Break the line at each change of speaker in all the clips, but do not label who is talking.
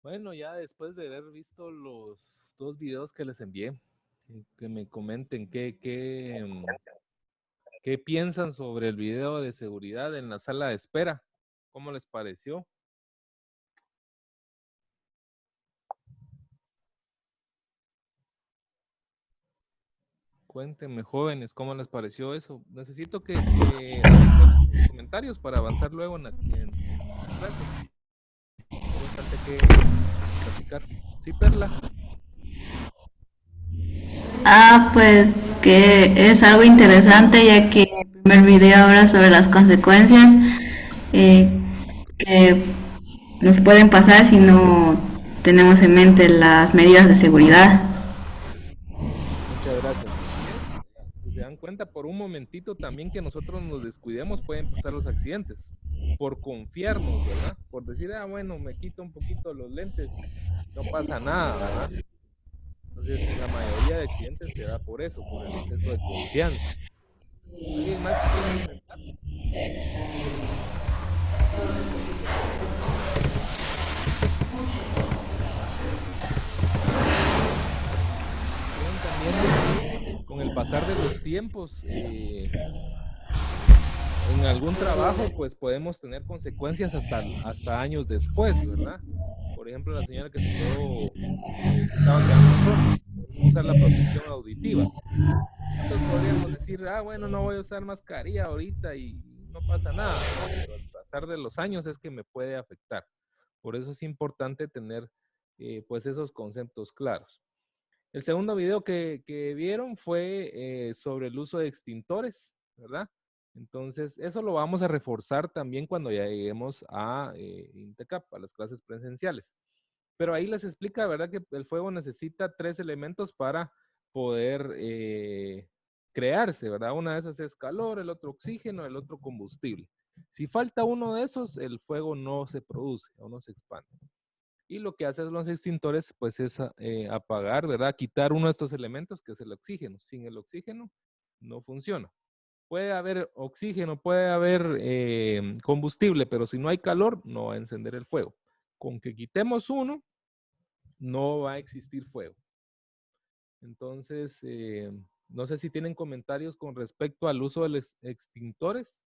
Bueno, ya después de haber visto los dos videos que les envié, que me comenten qué piensan sobre el video de seguridad en la sala de espera. ¿Cómo les pareció? Cuéntenme, jóvenes, ¿cómo les pareció eso? Necesito que realicen sus comentarios para avanzar luego en la clase. Hay bastante que platicar. Sí, Perla.
Pues que es algo interesante ya que el primer video habla sobre las consecuencias eh, que nos pueden pasar si no tenemos en mente las medidas de seguridad.
Muchas gracias. Así es. Si se dan cuenta, por un momentito también que nosotros nos descuidemos, pueden pasar los accidentes. Por confiarnos, ¿verdad? Por decir, bueno, me quito un poquito los lentes, no pasa nada, ¿verdad? Entonces, la mayoría de accidentes se da por eso, por el exceso de confianza. ¿Alguien más que quiera comentar? Vieron también de que con el pasar de los tiempos, en algún trabajo, pues podemos tener consecuencias hasta años después, ¿verdad? Por ejemplo, la señora que se quedó, se estaba quedando sorda por no usar la protección auditiva. Nosotros podríamos decir, bueno, no voy a usar mascarilla ahorita y no pasa nada, ¿verdad? Pero al pasar de los años es que me puede afectar. Por eso es importante tener, pues, esos conceptos claros. El segundo video que vieron fue sobre el uso de extintores, ¿verdad? Entonces, eso lo vamos a reforzar también cuando ya lleguemos a INTECAP, a las clases presenciales. Pero ahí les explica, ¿verdad? Que el fuego necesita 3 elementos para poder crearse, ¿verdad? Una de esas es calor, el otro oxígeno, el otro combustible. Si falta uno de esos, el fuego no se produce o no se expande. Y lo que hacen los extintores, pues, es apagar, ¿verdad? Quitar uno de estos elementos, que es el oxígeno. Sin el oxígeno, no funciona. Puede haber oxígeno, puede haber combustible, pero si no hay calor, no va a encender el fuego. Con que quitemos uno, no va a existir fuego. Entonces, no sé si tienen comentarios con respecto al uso de los extintores.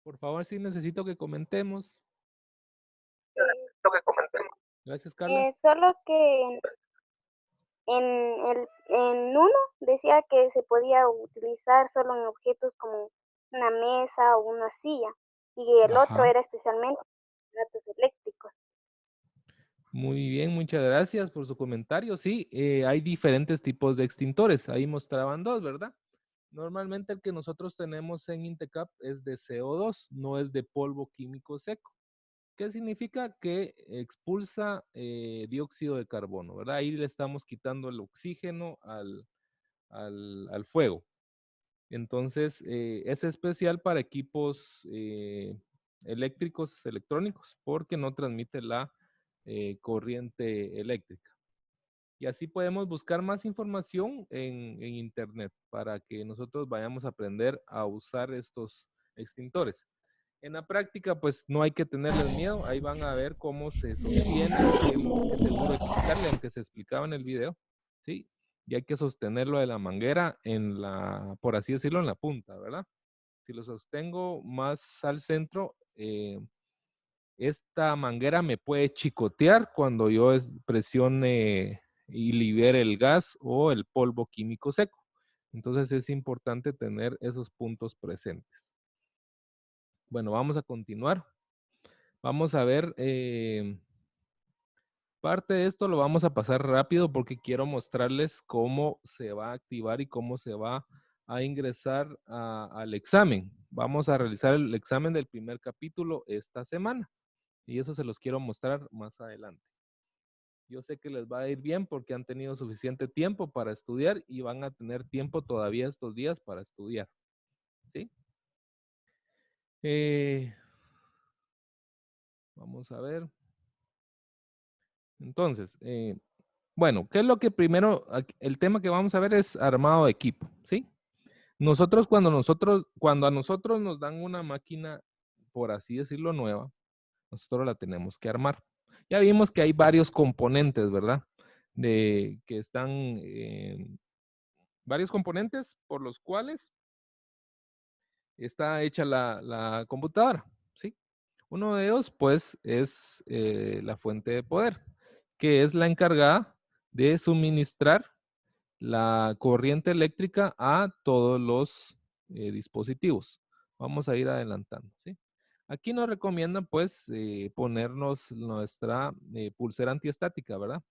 Por favor, sí necesito que comentemos.
Lo que comentemos.
Gracias, Carlos.
Solo que en uno decía que se podía utilizar solo en objetos como una mesa o una silla, y el otro
Ajá.
era especialmente aparatos eléctricos.
Muy bien, muchas gracias por su comentario. Sí, hay diferentes tipos de extintores. Ahí mostraban dos, ¿verdad? Normalmente el que nosotros tenemos en Intecap es de CO2, no es de polvo químico seco. ¿Qué significa? Que expulsa dióxido de carbono, ¿verdad? Ahí le estamos quitando el oxígeno al fuego. Entonces, es especial para equipos eléctricos, electrónicos, porque no transmite la corriente eléctrica. Y así podemos buscar más información en internet para que nosotros vayamos a aprender a usar estos extintores. En la práctica, pues no hay que tenerles miedo. Ahí van a ver cómo se sostiene, qué seguro hay que quitarle, aunque se explicaba en el video, ¿sí? Y hay que sostenerlo de la manguera en la, por así decirlo, en la punta, ¿verdad? Si lo sostengo más al centro, esta manguera me puede chicotear cuando yo presione y libere el gas o el polvo químico seco. Entonces es importante tener esos puntos presentes. Bueno, vamos a continuar. Vamos a ver, parte de esto lo vamos a pasar rápido porque quiero mostrarles cómo se va a activar y cómo se va a ingresar al examen. Vamos a realizar el examen del primer capítulo esta semana y eso se los quiero mostrar más adelante. Yo sé que les va a ir bien porque han tenido suficiente tiempo para estudiar y van a tener tiempo todavía estos días para estudiar. ¿Sí? Vamos a ver. Entonces, bueno, ¿qué es lo que primero, el tema que vamos a ver es armado de equipo, ¿sí? Cuando a nosotros nos dan una máquina, por así decirlo, nueva, nosotros la tenemos que armar. Ya vimos que hay varios componentes, ¿verdad? Que están, varios componentes por los cuales está hecha la computadora, ¿sí? Uno de ellos, pues, es la fuente de poder, que es la encargada de suministrar la corriente eléctrica a todos los dispositivos. Vamos a ir adelantando, ¿sí? Aquí nos recomiendan, pues, ponernos nuestra pulsera antiestática, ¿verdad?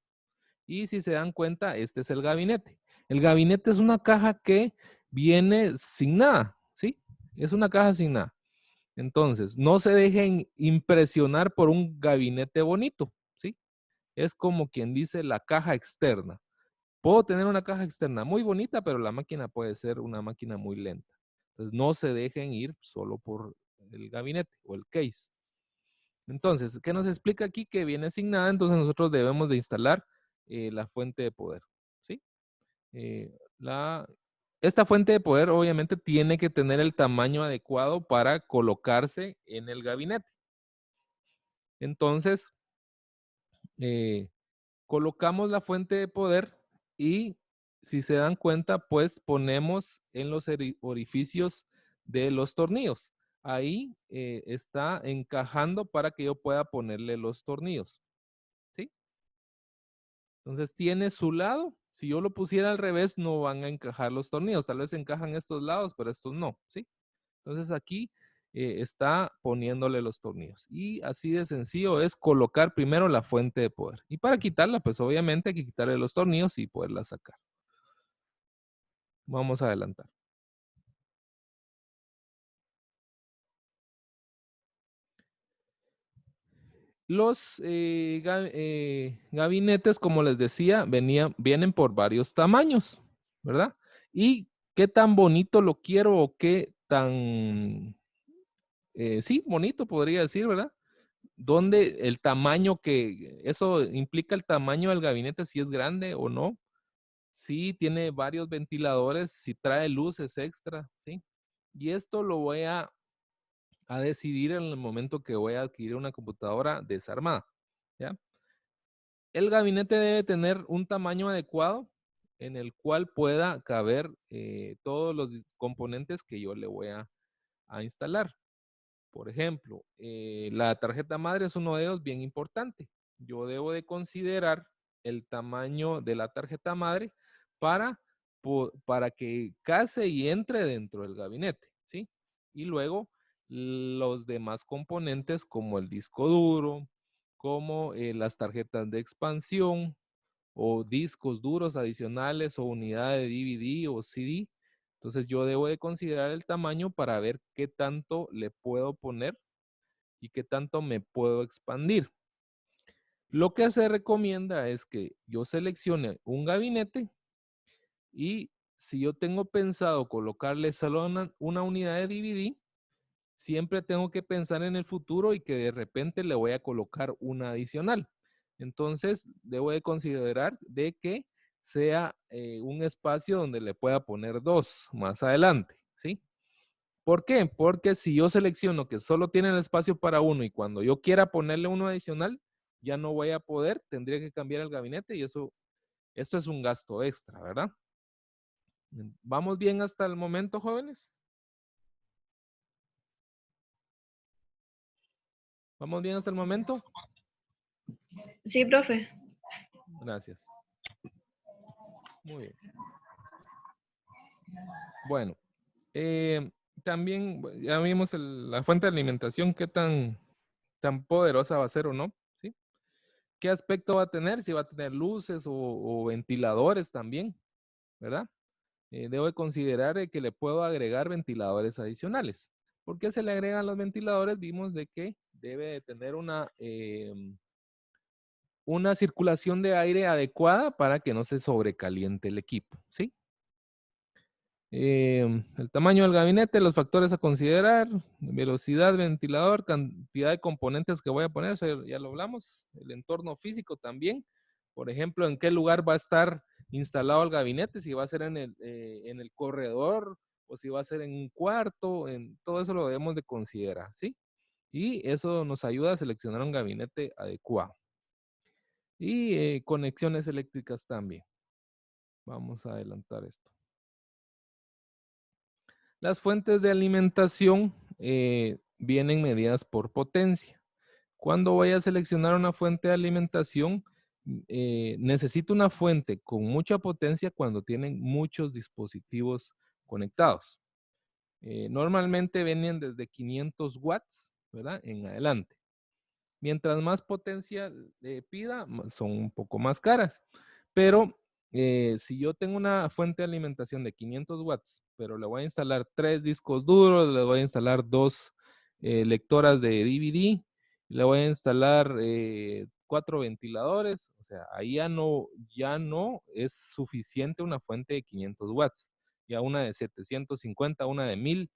Y si se dan cuenta, este es el gabinete. El gabinete es una caja que viene sin nada, ¿sí? Es una caja sin nada. Entonces, no se dejen impresionar por un gabinete bonito, ¿sí? Es como quien dice la caja externa. Puedo tener una caja externa muy bonita, pero la máquina puede ser una máquina muy lenta. Entonces, no se dejen ir solo por el gabinete o el case. Entonces, ¿qué nos explica aquí? Que viene asignada, entonces nosotros debemos de instalar la fuente de poder, ¿sí? Eh, esta fuente de poder obviamente tiene que tener el tamaño adecuado para colocarse en el gabinete. Entonces, eh, colocamos la fuente de poder y si se dan cuenta, pues ponemos en los orificios de los tornillos. Ahí está encajando para que yo pueda ponerle los tornillos, ¿sí? Entonces tiene su lado. Si yo lo pusiera al revés, no van a encajar los tornillos. Tal vez encajan estos lados, pero estos no, ¿sí? Entonces aquí está poniéndole los tornillos. Y así de sencillo es colocar primero la fuente de poder. Y para quitarla, pues obviamente hay que quitarle los tornillos y poderla sacar. Vamos a adelantar. Los gabinetes, como les decía, vienen por varios tamaños, ¿verdad? Y qué tan bonito lo quiero o qué tan, sí, bonito podría decir, ¿verdad? Donde el tamaño eso implica el tamaño del gabinete, si es grande o no, si tiene varios ventiladores, si trae luces extra, ¿sí? Y esto lo voy a decidir en el momento que voy a adquirir una computadora desarmada, ¿ya? El gabinete debe tener un tamaño adecuado en el cual pueda caber todos los componentes que yo le voy a instalar. Por ejemplo, la tarjeta madre es uno de ellos bien importante. Yo debo de considerar el tamaño de la tarjeta madre para, para que case y entre dentro del gabinete, ¿sí? Y luego los demás componentes como el disco duro, como las tarjetas de expansión o discos duros adicionales o unidad de DVD o CD. Entonces yo debo de considerar el tamaño para ver qué tanto le puedo poner y qué tanto me puedo expandir. Lo que se recomienda es que yo seleccione un gabinete y si yo tengo pensado colocarle solo una unidad de DVD, siempre tengo que pensar en el futuro y que de repente le voy a colocar una adicional. Entonces, debo de considerar de que sea un espacio donde le pueda poner dos más adelante, ¿sí? ¿Por qué? Porque si yo selecciono que solo tiene el espacio para uno y cuando yo quiera ponerle uno adicional, ya no voy a poder, tendría que cambiar el gabinete y esto es un gasto extra, ¿verdad? ¿Vamos bien hasta el momento, jóvenes? ¿Vamos bien hasta el momento?
Sí, profe.
Gracias. Muy bien. Bueno, también ya vimos la fuente de alimentación, qué tan poderosa va a ser o no, ¿sí? ¿Qué aspecto va a tener? Si va a tener luces o ventiladores también, ¿verdad? Debo de considerar que le puedo agregar ventiladores adicionales. ¿Por qué se le agregan los ventiladores? Vimos de que debe de tener una circulación de aire adecuada para que no se sobrecaliente el equipo, ¿sí? El tamaño del gabinete, los factores a considerar, velocidad, ventilador, cantidad de componentes que voy a poner, eso ya lo hablamos, el entorno físico también, por ejemplo, en qué lugar va a estar instalado el gabinete, si va a ser en el corredor o si va a ser en un cuarto, todo eso lo debemos de considerar, ¿sí? Y eso nos ayuda a seleccionar un gabinete adecuado. Y conexiones eléctricas también. Vamos a adelantar esto. Las fuentes de alimentación vienen medidas por potencia. Cuando voy a seleccionar una fuente de alimentación, necesito una fuente con mucha potencia cuando tienen muchos dispositivos conectados. Normalmente vienen desde 500 watts, ¿verdad? En adelante. Mientras más potencia pida, son un poco más caras. Pero si yo tengo una fuente de alimentación de 500 watts, pero le voy a instalar 3 discos duros, le voy a instalar 2 lectoras de DVD, le voy a instalar 4 ventiladores, o sea, ahí ya no es suficiente una fuente de 500 watts. Ya una de 750, una de 1000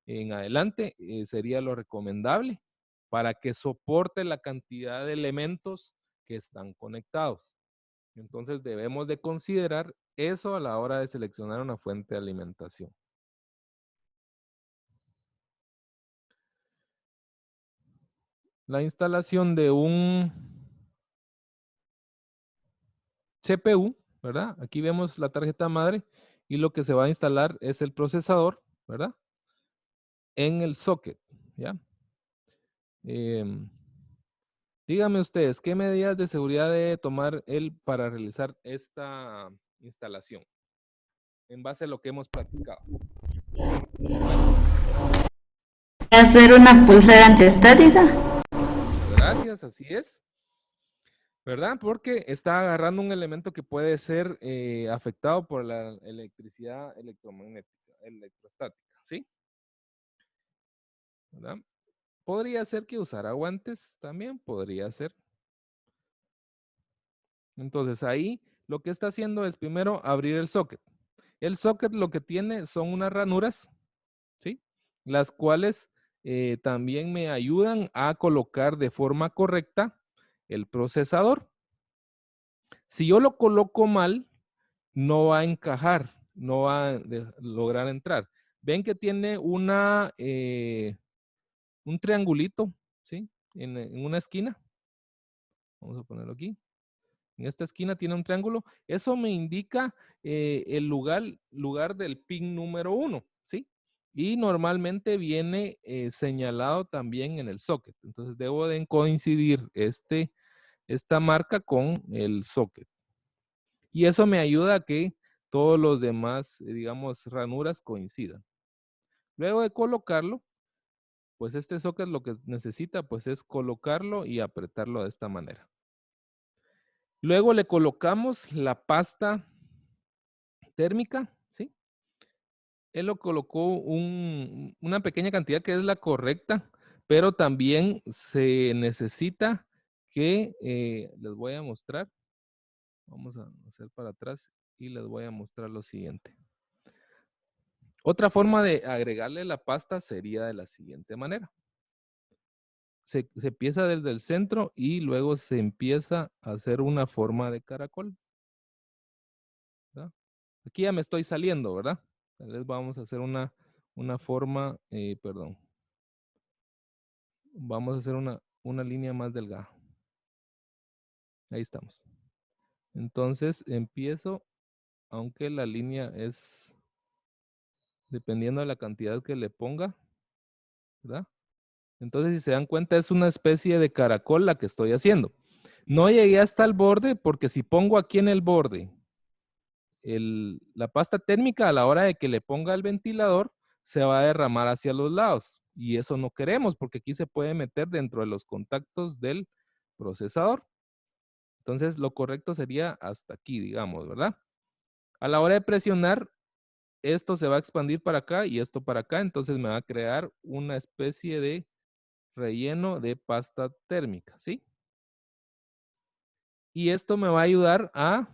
en adelante sería lo recomendable para que soporte la cantidad de elementos que están conectados. Entonces debemos de considerar eso a la hora de seleccionar una fuente de alimentación. La instalación de un CPU, ¿verdad? Aquí vemos la tarjeta madre y lo que se va a instalar es el procesador, ¿verdad? En el socket, ¿ya? Díganme ustedes, ¿qué medidas de seguridad debe tomar él para realizar esta instalación? En base a lo que hemos practicado.
Hacer una pulsera antiestática.
Muchas gracias, así es. ¿Verdad? Porque está agarrando un elemento que puede ser afectado por la electricidad electromagnética, electrostática, ¿sí? ¿Verdad? Podría ser que usara guantes también, podría ser. Entonces ahí lo que está haciendo es primero abrir el socket. El socket lo que tiene son unas ranuras, ¿sí? Las cuales también me ayudan a colocar de forma correcta el procesador. Si yo lo coloco mal, no va a encajar, no va a lograr entrar. Ven que tiene un triangulito, ¿sí? En una esquina. Vamos a ponerlo aquí. En esta esquina tiene un triángulo. Eso me indica el lugar del pin número 1, ¿sí? Y normalmente viene señalado también en el socket. Entonces debo de coincidir esta marca con el socket. Y eso me ayuda a que todos los demás, digamos, ranuras coincidan. Luego de colocarlo, pues este socket lo que necesita pues es colocarlo y apretarlo de esta manera. Luego le colocamos la pasta térmica, ¿sí? Él lo colocó una pequeña cantidad que es la correcta, pero también se necesita que, les voy a mostrar, vamos a hacer para atrás y les voy a mostrar lo siguiente. Otra forma de agregarle la pasta sería de la siguiente manera. Se empieza desde el centro y luego se empieza a hacer una forma de caracol, ¿verdad? Aquí ya me estoy saliendo, ¿verdad? Tal vez vamos a hacer una forma, perdón. Vamos a hacer una línea más delgada. Ahí estamos. Entonces empiezo, aunque la línea es, dependiendo de la cantidad que le ponga, ¿verdad? Entonces, si se dan cuenta, es una especie de caracol la que estoy haciendo. No llegué hasta el borde porque si pongo aquí en el borde la pasta térmica, a la hora de que le ponga el ventilador, se va a derramar hacia los lados. Y eso no queremos porque aquí se puede meter dentro de los contactos del procesador. Entonces, lo correcto sería hasta aquí, digamos, ¿verdad? A la hora de presionar, esto se va a expandir para acá y esto para acá. Entonces, me va a crear una especie de relleno de pasta térmica, ¿sí? Y esto me va a ayudar a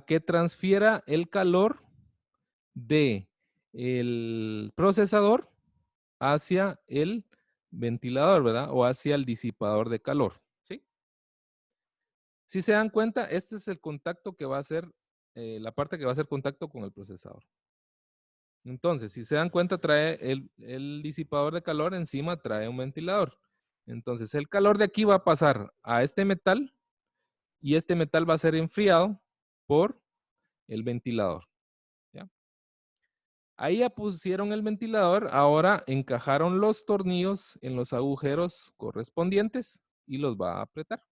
que transfiera el calor de el procesador hacia el ventilador, ¿verdad? O hacia el disipador de calor, ¿sí? Si se dan cuenta, este es el contacto que va a ser, la parte que va a hacer contacto con el procesador. Entonces, si se dan cuenta, trae el disipador de calor, encima trae un ventilador. Entonces, el calor de aquí va a pasar a este metal y este metal va a ser enfriado por el ventilador. ¿Ya? Ahí ya pusieron el ventilador, ahora encajaron los tornillos en los agujeros correspondientes y los va a apretar.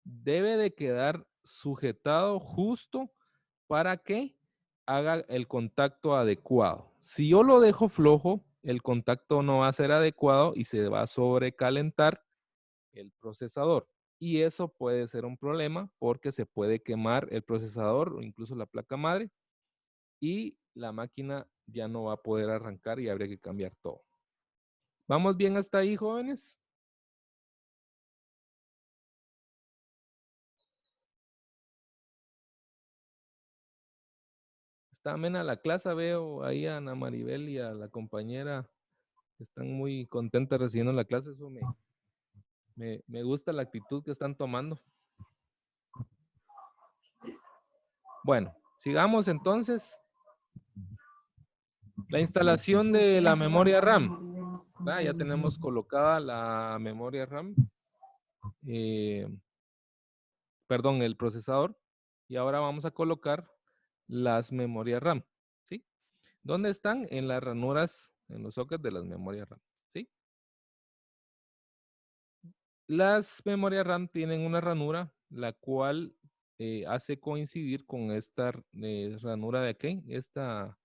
Debe de quedar sujetado justo para que haga el contacto adecuado. Si yo lo dejo flojo, el contacto no va a ser adecuado y se va a sobrecalentar el procesador. Y eso puede ser un problema porque se puede quemar el procesador o incluso la placa madre y la máquina ya no va a poder arrancar y habría que cambiar todo. ¿Vamos bien hasta ahí, jóvenes? Está amena la clase, veo ahí a Ana Maribel y a la compañera que están muy contentas recibiendo la clase. Eso me gusta la actitud que están tomando. Bueno, sigamos entonces. La instalación de la memoria RAM. Ya tenemos colocada la memoria RAM. Perdón, el procesador. Y ahora vamos a colocar las memorias RAM. ¿Sí? ¿Dónde están? En las ranuras, en los sockets de las memorias RAM. ¿Sí? Las memorias RAM tienen una ranura, la cual hace coincidir con esta ranura de aquí. Esta,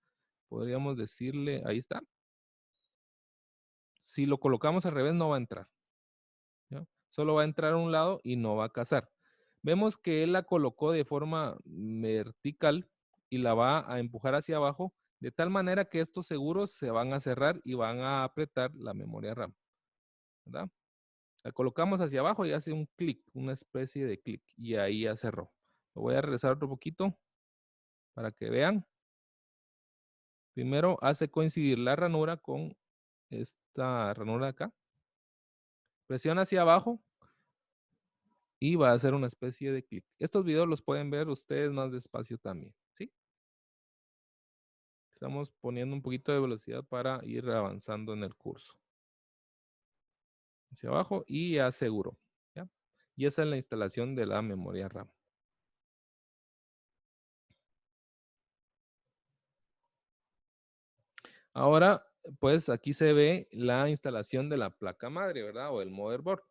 podríamos decirle, ahí está. Si lo colocamos al revés, no va a entrar. ¿Ya? Solo va a entrar a un lado y no va a casar. Vemos que él la colocó de forma vertical y la va a empujar hacia abajo, de tal manera que estos seguros se van a cerrar y van a apretar la memoria RAM. ¿Verdad? La colocamos hacia abajo y hace un clic, una especie de clic, y ahí ya cerró. Lo voy a regresar otro poquito para que vean. Primero hace coincidir la ranura con esta ranura de acá. Presiona hacia abajo y va a hacer una especie de clic. Estos videos los pueden ver ustedes más despacio también, ¿sí? Estamos poniendo un poquito de velocidad para ir avanzando en el curso. Hacia abajo y aseguro, ¿ya? Y esa es la instalación de la memoria RAM. Ahora, pues aquí se ve la instalación de la placa madre, ¿verdad? O el motherboard.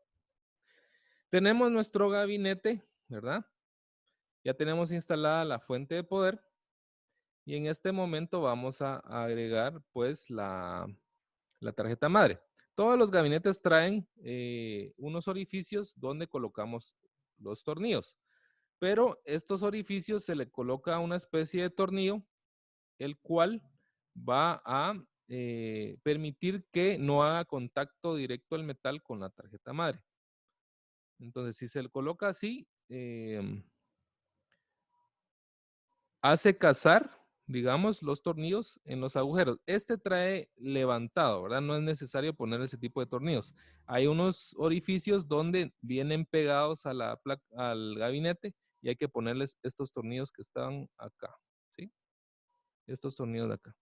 Tenemos nuestro gabinete, ¿verdad? Ya tenemos instalada la fuente de poder. Y en este momento vamos a agregar, pues, la tarjeta madre. Todos los gabinetes traen unos orificios donde colocamos los tornillos. Pero estos orificios se le coloca una especie de tornillo, el cual va a permitir que no haga contacto directo el metal con la tarjeta madre. Entonces, si se le coloca así, hace casar, digamos, los tornillos en los agujeros. Este trae levantado, ¿verdad? No es necesario poner ese tipo de tornillos. Hay unos orificios donde vienen pegados a la al gabinete y hay que ponerles estos tornillos que están acá, ¿sí? Estos tornillos de acá.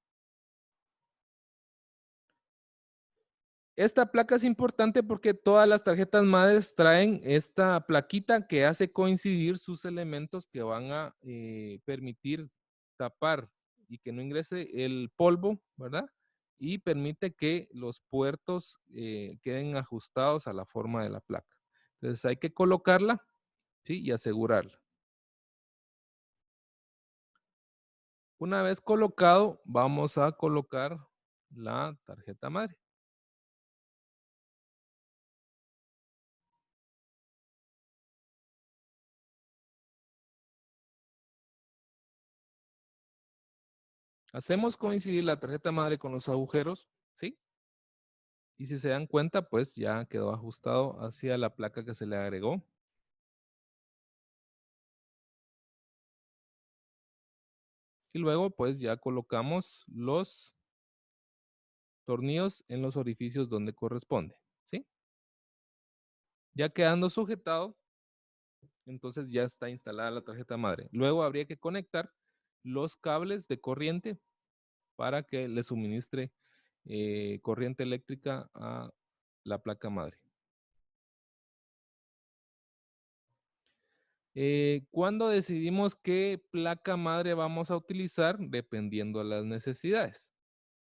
Esta placa es importante porque todas las tarjetas madres traen esta plaquita que hace coincidir sus elementos que van a permitir tapar y que no ingrese el polvo, ¿verdad? Y permite que los puertos queden ajustados a la forma de la placa. Entonces hay que colocarla, ¿sí? Y asegurarla. Una vez colocado, vamos a colocar la tarjeta madre. Hacemos coincidir la tarjeta madre con los agujeros, ¿sí? Y si se dan cuenta, pues ya quedó ajustado hacia la placa que se le agregó. Y luego, pues ya colocamos los tornillos en los orificios donde corresponde, ¿sí? Ya quedando sujetado, entonces ya está instalada la tarjeta madre. Luego habría que conectar los cables de corriente para que le suministre corriente eléctrica a la placa madre. ¿Cuándo decidimos qué placa madre vamos a utilizar? Dependiendo de las necesidades,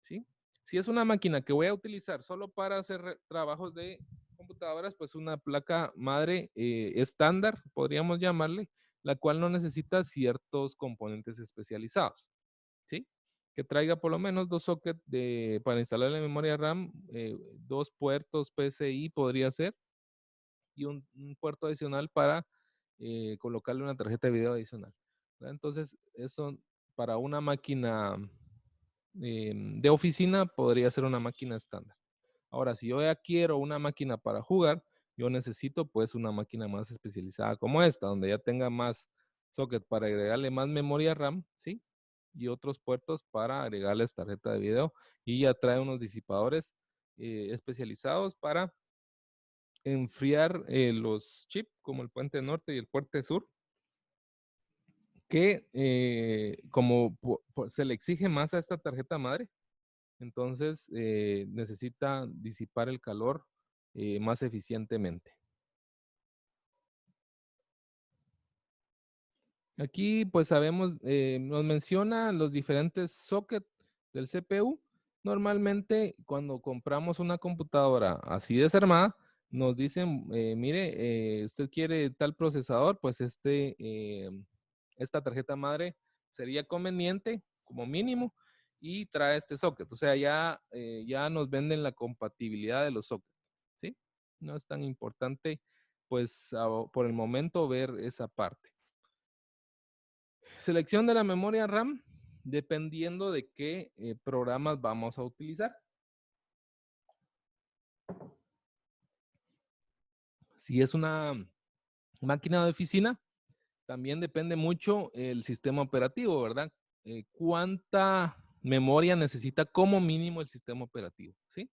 ¿sí? Si es una máquina que voy a utilizar solo para hacer trabajos de computadoras, pues una placa madre estándar, podríamos llamarle, la cual no necesita ciertos componentes especializados, ¿sí? Que traiga por lo menos 2 sockets para instalar la memoria RAM, 2 puertos PCI podría ser, y un puerto adicional para colocarle una tarjeta de video adicional, ¿verdad? Entonces, eso para una máquina de oficina podría ser una máquina estándar. Ahora, si yo ya quiero una máquina para jugar, yo necesito pues una máquina más especializada como esta, donde ya tenga más socket para agregarle más memoria RAM, ¿sí? Y otros puertos para agregarles tarjeta de video. Y ya trae unos disipadores especializados para enfriar los chips, como el puente norte y el puente sur, que como se le exige más a esta tarjeta madre, entonces necesita disipar el calor más eficientemente. Aquí pues sabemos, nos menciona los diferentes sockets del CPU. Normalmente cuando compramos una computadora así desarmada, nos dicen, mire, usted quiere tal procesador, pues esta tarjeta madre sería conveniente como mínimo y trae este socket. O sea, ya nos venden la compatibilidad de los sockets, ¿sí? No es tan importante pues por el momento ver esa parte. Selección de la memoria RAM dependiendo de qué programas vamos a utilizar. Si es una máquina de oficina, también depende mucho el sistema operativo, ¿verdad? ¿Cuánta memoria necesita como mínimo el sistema operativo? ¿Sí?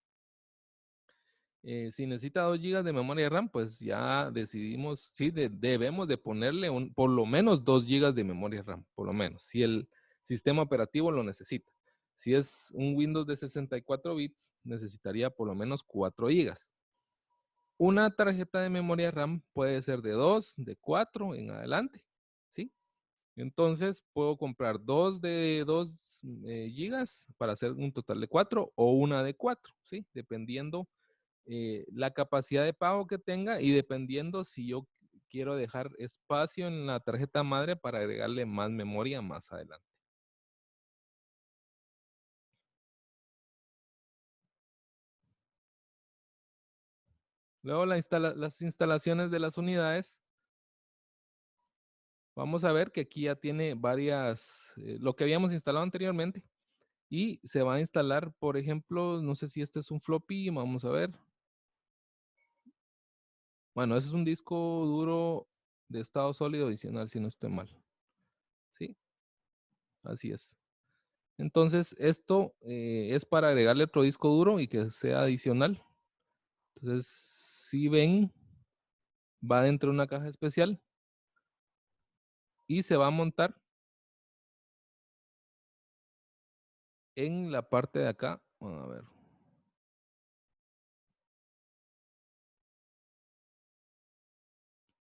Si necesita 2 GB de memoria RAM, pues ya decidimos, sí, debemos de ponerle por lo menos 2 GB de memoria RAM, por lo menos, si el sistema operativo lo necesita. Si es un Windows de 64 bits, necesitaría por lo menos 4 GB. Una tarjeta de memoria RAM puede ser de 2, de 4 en adelante, ¿sí? Entonces puedo comprar 2 de 2 gigas para hacer un total de 4 o una de 4, ¿sí? Dependiendo la capacidad de pago que tenga y dependiendo si yo quiero dejar espacio en la tarjeta madre para agregarle más memoria más adelante. Luego las instalaciones de las unidades. Vamos a ver que aquí ya tiene varias, lo que habíamos instalado anteriormente. Y se va a instalar, por ejemplo, no sé si este es un floppy, vamos a ver. Bueno, ese es un disco duro de estado sólido adicional, si no estoy mal. ¿Sí? Así es. Entonces, esto es para agregarle otro disco duro y que sea adicional. Entonces, si ven, va dentro de una caja especial y se va a montar en la parte de acá. A ver.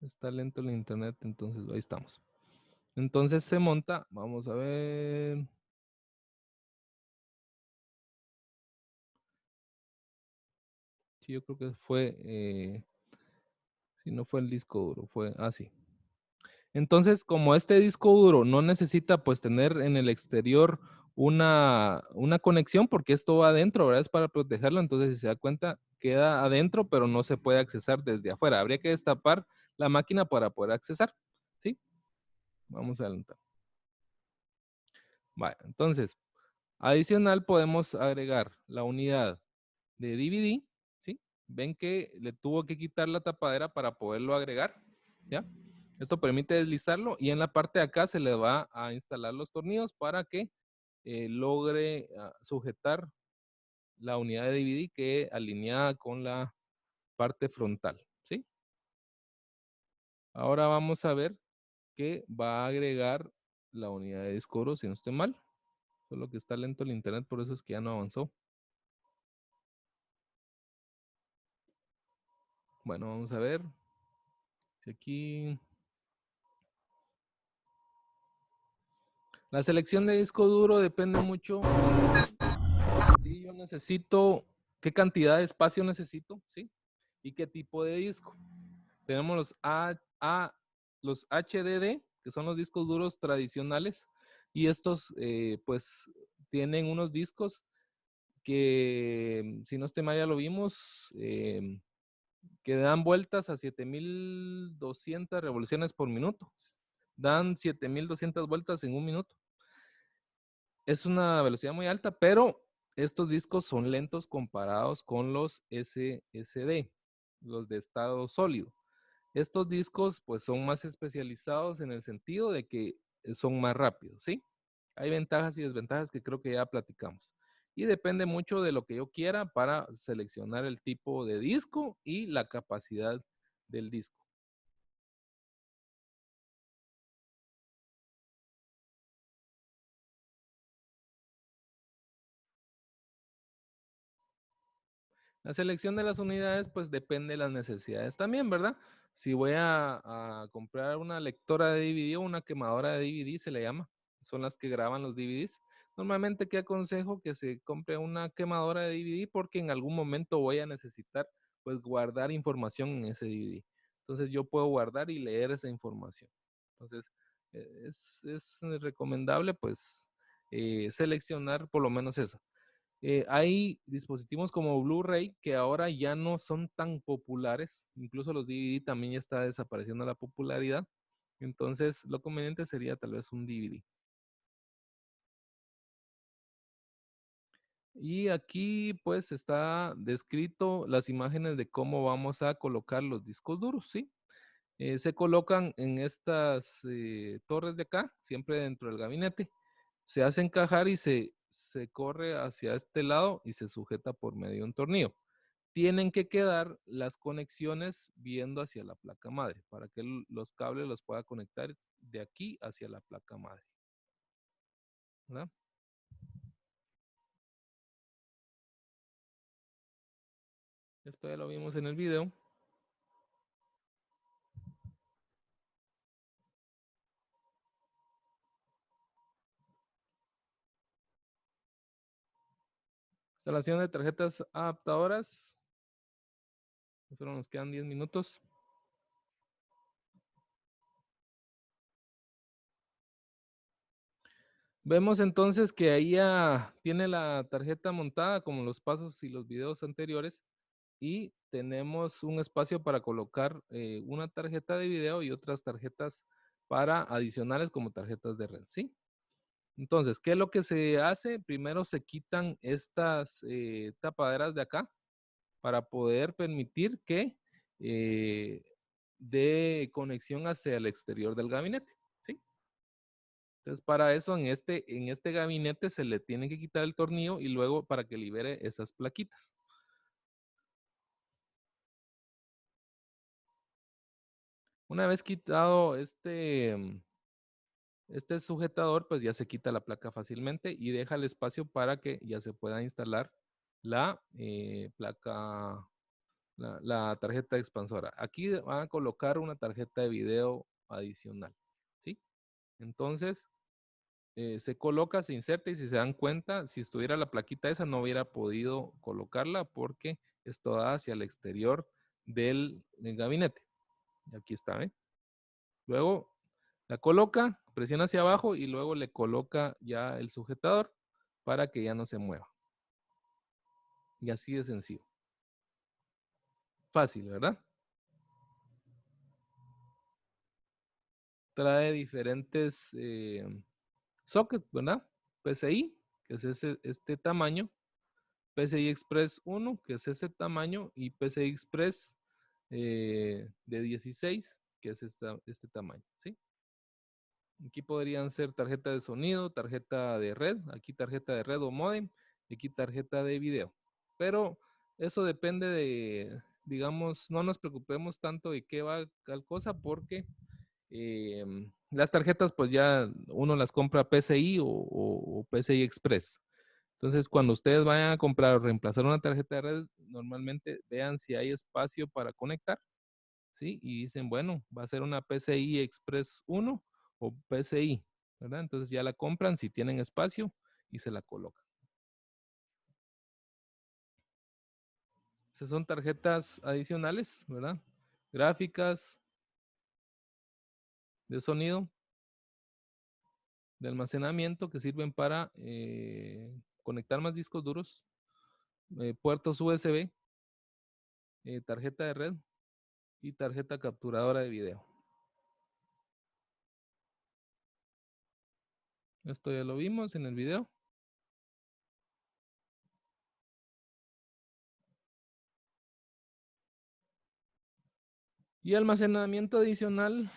Está lento el internet, entonces ahí estamos. Entonces se monta, vamos a ver. Sí, yo creo que fue, si no fue el disco duro, fue así. Entonces, como este disco duro no necesita pues tener en el exterior una conexión, porque esto va adentro, ¿verdad? Es para protegerlo, entonces si se da cuenta, queda adentro, pero no se puede accesar desde afuera. Habría que destapar la máquina para poder accesar, ¿sí? Vamos a adelantar. Vale, entonces, adicional podemos agregar la unidad de DVD, ¿sí? Ven que le tuvo que quitar la tapadera para poderlo agregar, ¿ya? Esto permite deslizarlo y en la parte de acá se le va a instalar los tornillos para que logre sujetar la unidad de DVD que alineada con la parte frontal, ¿sí? Ahora vamos a ver que va a agregar la unidad de disco duro, si no estoy mal. Solo que está lento el internet, por eso es que ya no avanzó. Bueno, vamos a ver. Si aquí... La selección de disco duro depende mucho si yo necesito, qué cantidad de espacio necesito, ¿sí? Y qué tipo de disco. Tenemos los HDD, que son los discos duros tradicionales, y estos pues tienen unos discos que, si no estoy mal, ya lo vimos, que dan vueltas a 7200 revoluciones por minuto. Dan 7200 vueltas en un minuto. Es una velocidad muy alta, pero estos discos son lentos comparados con los SSD, los de estado sólido. Estos discos pues son más especializados en el sentido de que son más rápidos, ¿sí? Hay ventajas y desventajas que creo que ya platicamos. Y depende mucho de lo que yo quiera para seleccionar el tipo de disco y la capacidad del disco. La selección de las unidades pues depende de las necesidades también, ¿verdad? Si voy a comprar una lectora de DVD o una quemadora de DVD, se le llama, son las que graban los DVDs. Normalmente, ¿qué aconsejo? Que se compre una quemadora de DVD porque en algún momento voy a necesitar pues guardar información en ese DVD. Entonces yo puedo guardar y leer esa información. Entonces es recomendable pues seleccionar por lo menos esa. Hay dispositivos como Blu-ray que ahora ya no son tan populares, incluso los DVD también ya está desapareciendo la popularidad, entonces lo conveniente sería tal vez un DVD. Y aquí pues está descrito las imágenes de cómo vamos a colocar los discos duros, ¿sí? Se colocan en estas torres de acá, siempre dentro del gabinete. Se hace encajar y se corre hacia este lado y se sujeta por medio de un tornillo. Tienen que quedar las conexiones viendo hacia la placa madre para que los cables los pueda conectar de aquí hacia la placa madre, ¿verdad? Esto ya lo vimos en el video. Instalación de tarjetas adaptadoras. Solo nos quedan 10 minutos. Vemos entonces que ahí ya tiene la tarjeta montada como los pasos y los videos anteriores y tenemos un espacio para colocar una tarjeta de video y otras tarjetas para adicionales como tarjetas de red, ¿sí? Entonces, ¿qué es lo que se hace? Primero se quitan estas tapaderas de acá para poder permitir que dé conexión hacia el exterior del gabinete, ¿sí? Entonces, para eso en este gabinete se le tiene que quitar el tornillo y luego para que libere esas plaquitas. Una vez quitado este sujetador, pues ya se quita la placa fácilmente y deja el espacio para que ya se pueda instalar la placa, la tarjeta expansora. Aquí van a colocar una tarjeta de video adicional, ¿sí? Entonces, se coloca, se inserta y si se dan cuenta, si estuviera la plaquita esa no hubiera podido colocarla porque esto da hacia el exterior del gabinete. Y aquí está, ¿eh? Luego la coloca, presiona hacia abajo y luego le coloca ya el sujetador para que ya no se mueva. Y así de sencillo. Fácil, ¿verdad? Trae diferentes sockets, ¿verdad? PCI, que es este tamaño. PCI Express 1, que es ese tamaño. Y PCI Express de 16, que es este tamaño, ¿sí? Aquí podrían ser tarjeta de sonido, tarjeta de red, aquí tarjeta de red o modem, y aquí tarjeta de video. Pero eso depende digamos, no nos preocupemos tanto de qué va tal cosa porque las tarjetas pues ya uno las compra PCI o PCI Express. Entonces, cuando ustedes vayan a comprar o reemplazar una tarjeta de red, normalmente vean si hay espacio para conectar, ¿sí? Y dicen, bueno, va a ser una PCI Express 1 o PCI, ¿verdad? Entonces ya la compran si tienen espacio y se la colocan. Esas son tarjetas adicionales, ¿verdad? Gráficas, de sonido, de almacenamiento que sirven para conectar más discos duros, puertos USB, tarjeta de red y tarjeta capturadora de video. Esto ya lo vimos en el video. Y almacenamiento adicional,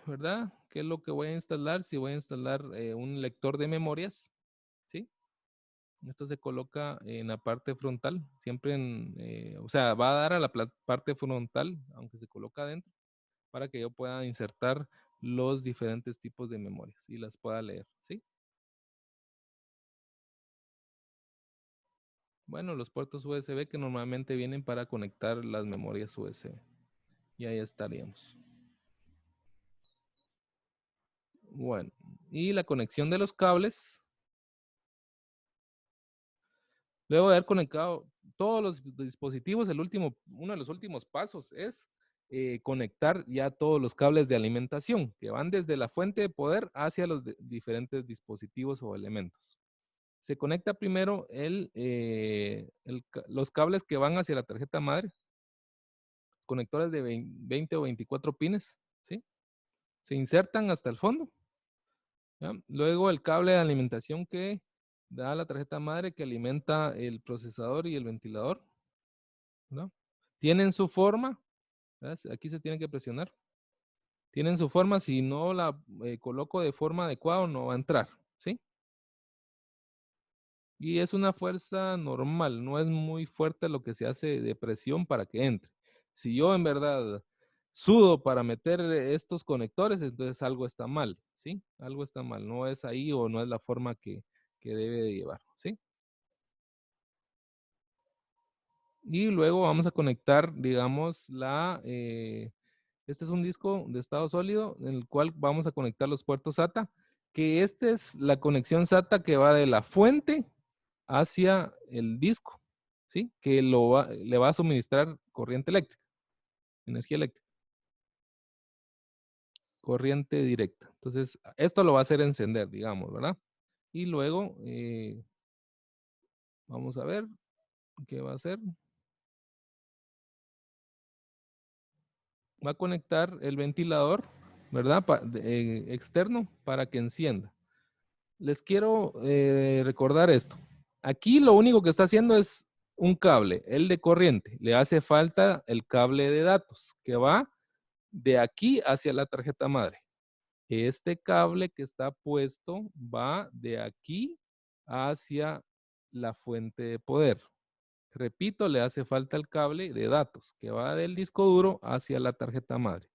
¿verdad? ¿Qué es lo que voy a instalar? Si voy a instalar un lector de memorias, ¿sí? Esto se coloca en la parte frontal, siempre o sea, va a dar a la parte frontal, aunque se coloca adentro, para que yo pueda insertar los diferentes tipos de memorias y las pueda leer, ¿sí? Bueno, los puertos USB que normalmente vienen para conectar las memorias USB. Y ahí estaríamos. Bueno, y la conexión de los cables. Luego de haber conectado todos los dispositivos, uno de los últimos pasos es conectar ya todos los cables de alimentación que van desde la fuente de poder hacia los diferentes dispositivos o elementos. Se conecta primero los cables que van hacia la tarjeta madre, conectores de 20 o 24 pines, ¿sí? Se insertan hasta el fondo, ¿ya? Luego el cable de alimentación que da la tarjeta madre que alimenta el procesador y el ventilador, ¿no? Tienen su forma, ¿verdad? Aquí se tiene que presionar. Tienen su forma, si no la coloco de forma adecuada no va a entrar, ¿sí? Y es una fuerza normal, no es muy fuerte lo que se hace de presión para que entre. Si yo en verdad sudo para meter estos conectores, entonces algo está mal, ¿sí? Algo está mal, no es ahí o no es la forma que debe de llevar, ¿sí? Y luego vamos a conectar, digamos, este es un disco de estado sólido en el cual vamos a conectar los puertos SATA, que esta es la conexión SATA que va de la fuente hacia el disco, ¿sí? Que le va a suministrar corriente eléctrica, energía eléctrica, corriente directa. Entonces, esto lo va a hacer encender, digamos, ¿verdad? Y luego, vamos a ver qué va a hacer. Va a conectar el ventilador, ¿verdad? Externo para que encienda. Les quiero recordar esto. Aquí lo único que está haciendo es un cable, el de corriente. Le hace falta el cable de datos que va de aquí hacia la tarjeta madre. Este cable que está puesto va de aquí hacia la fuente de poder. Repito, le hace falta el cable de datos que va del disco duro hacia la tarjeta madre.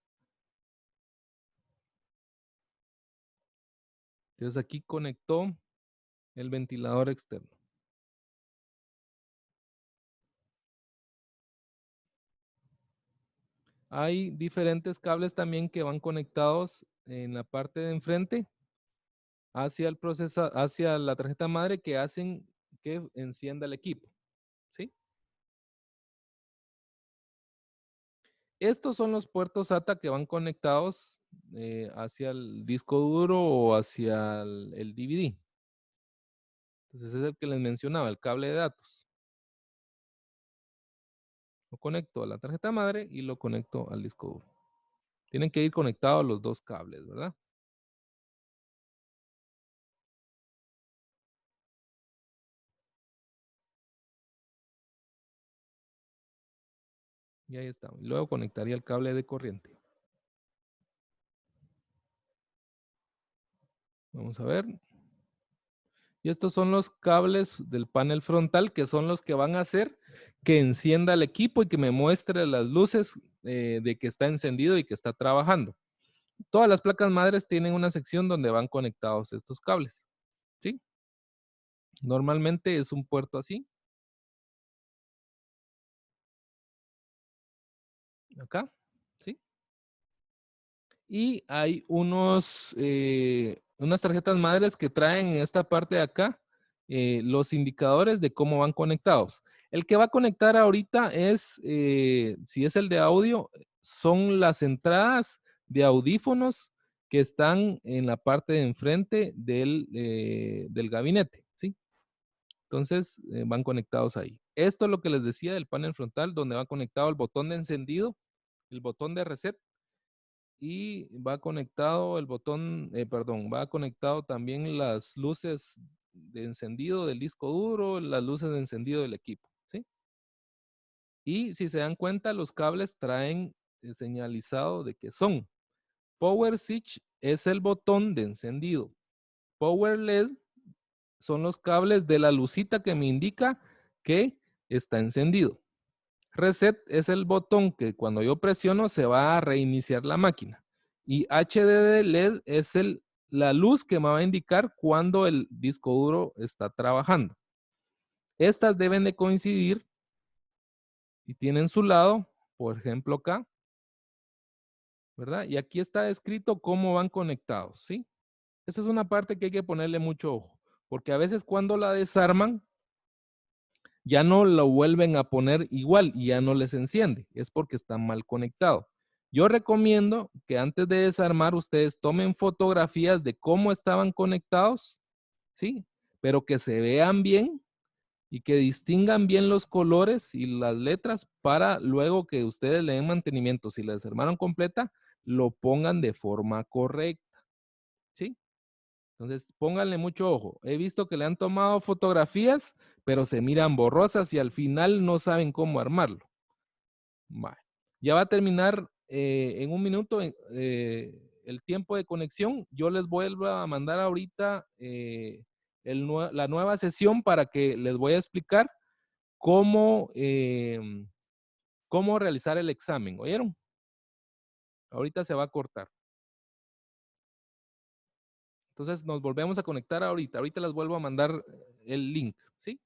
Entonces aquí conectó el ventilador externo. Hay diferentes cables también que van conectados en la parte de enfrente hacia hacia la tarjeta madre que hacen que encienda el equipo, ¿sí? Estos son los puertos SATA que van conectados hacia el disco duro o hacia el DVD. Entonces es el que les mencionaba, el cable de datos. Lo conecto a la tarjeta madre y lo conecto al disco duro. Tienen que ir conectados los dos cables, ¿verdad? Y ahí está. Luego conectaría el cable de corriente. Vamos a ver. Y estos son los cables del panel frontal, que son los que van a hacer que encienda el equipo y que me muestre las luces de que está encendido y que está trabajando. Todas las placas madres tienen una sección donde van conectados estos cables, ¿sí? Normalmente es un puerto así. Acá, ¿sí? Y hay unas tarjetas madres que traen en esta parte de acá los indicadores de cómo van conectados. El que va a conectar ahorita es, si es el de audio, son las entradas de audífonos que están en la parte de enfrente del gabinete, ¿sí? Entonces, van conectados ahí. Esto es lo que les decía del panel frontal, donde va conectado el botón de encendido, el botón de reset, y va conectado el botón, perdón, va conectado también las luces de encendido del disco duro, las luces de encendido del equipo, ¿sí? Y si se dan cuenta, los cables traen señalizado de que son Power Switch es el botón de encendido. Power LED son los cables de la lucita que me indica que está encendido. Reset es el botón que cuando yo presiono se va a reiniciar la máquina. Y HDD LED es la luz que me va a indicar cuando el disco duro está trabajando. Estas deben de coincidir y tienen su lado, por ejemplo acá, ¿verdad? Y aquí está escrito cómo van conectados, ¿sí? Esta es una parte que hay que ponerle mucho ojo, porque a veces cuando la desarman, ya no lo vuelven a poner igual y ya no les enciende. Es porque está mal conectado. Yo recomiendo que antes de desarmar ustedes tomen fotografías de cómo estaban conectados, ¿sí? Pero que se vean bien y que distingan bien los colores y las letras para luego que ustedes le den mantenimiento. Si la desarmaron completa, lo pongan de forma correcta, ¿sí? Entonces, pónganle mucho ojo. He visto que le han tomado fotografías, pero se miran borrosas y al final no saben cómo armarlo. Vale. Ya va a terminar en un minuto el tiempo de conexión. Yo les vuelvo a mandar ahorita la nueva sesión para que les voy a explicar cómo, cómo realizar el examen. ¿Oyeron? Ahorita se va a cortar. Entonces nos volvemos a conectar ahorita. Ahorita les vuelvo a mandar el link, ¿sí?